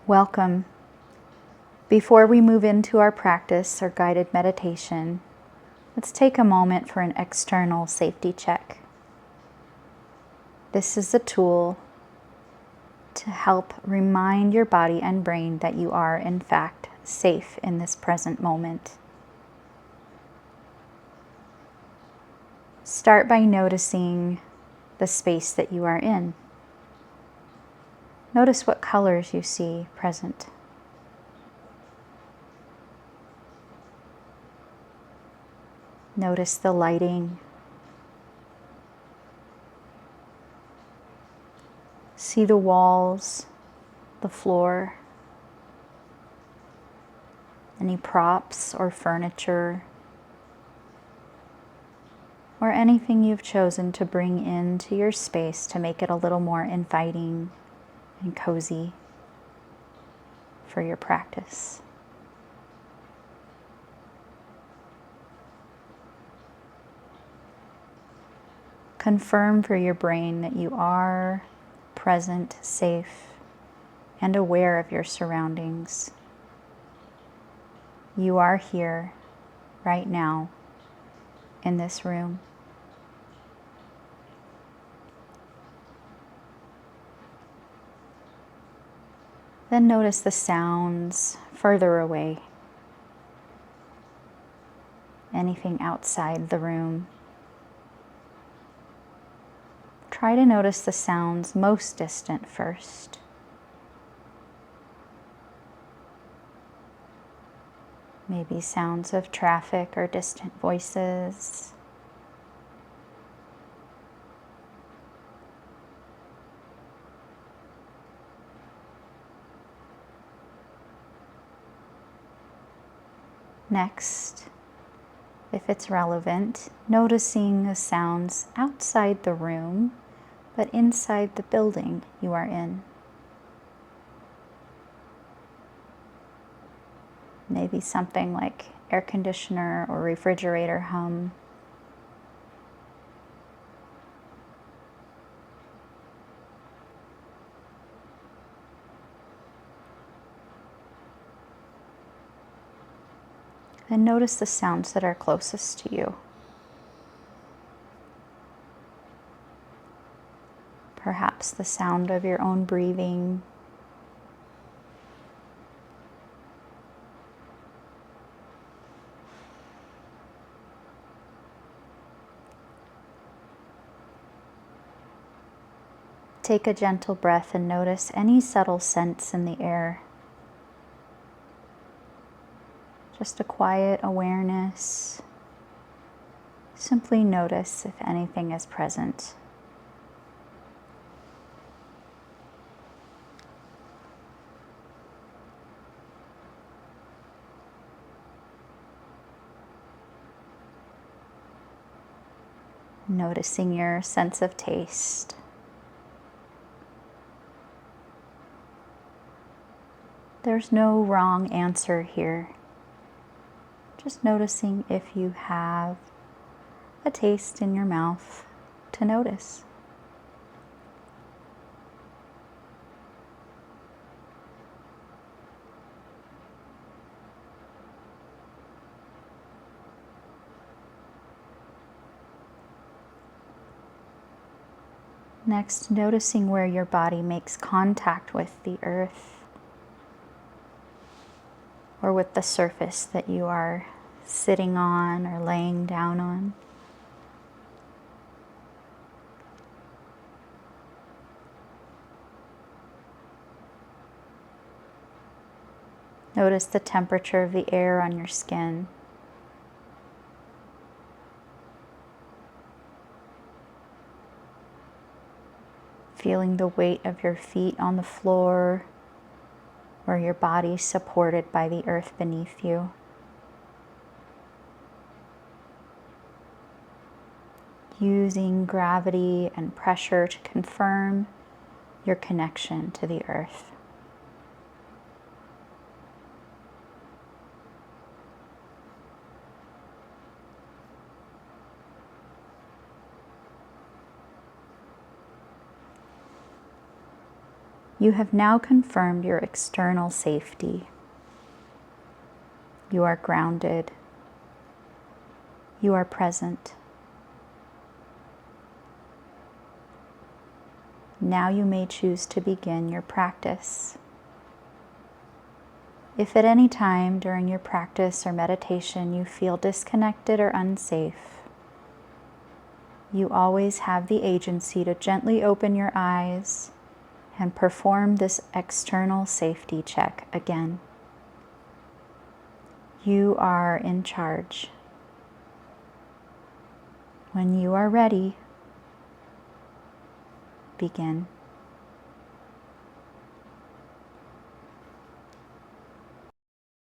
Welcome. Before we move into our practice or guided meditation, let's take a moment for an external safety check. This is a tool to help remind your body and brain that you are, in fact, safe in this present moment. Start by noticing the space that you are in. Notice what colors you see present. Notice the lighting. See the walls, the floor, any props or furniture, or anything you've chosen to bring into your space to make it a little more inviting and cozy for your practice. Confirm for your brain that you are present, safe, and aware of your surroundings. You are here right now in this room. Then notice the sounds further away. Anything outside the room. Try to notice the sounds most distant first. Maybe sounds of traffic or distant voices. Next, if it's relevant, noticing the sounds outside the room, but inside the building you are in. Maybe something like air conditioner or refrigerator hum. And notice the sounds that are closest to you. Perhaps the sound of your own breathing. Take a gentle breath and notice any subtle scents in the air. Just a quiet awareness. Simply notice if anything is present. Noticing your sense of taste. There's no wrong answer here. Just noticing if you have a taste in your mouth to notice. Next, noticing where your body makes contact with the earth or with the surface that you are sitting on or laying down on. Notice the temperature of the air on your skin. Feeling the weight of your feet on the floor or your body supported by the earth beneath you. Using gravity and pressure to confirm your connection to the earth. You have now confirmed your external safety. You are grounded. You are present. Now you may choose to begin your practice. If at any time during your practice or meditation you feel disconnected or unsafe, you always have the agency to gently open your eyes and perform this external safety check again. You are in charge. When you are ready, begin.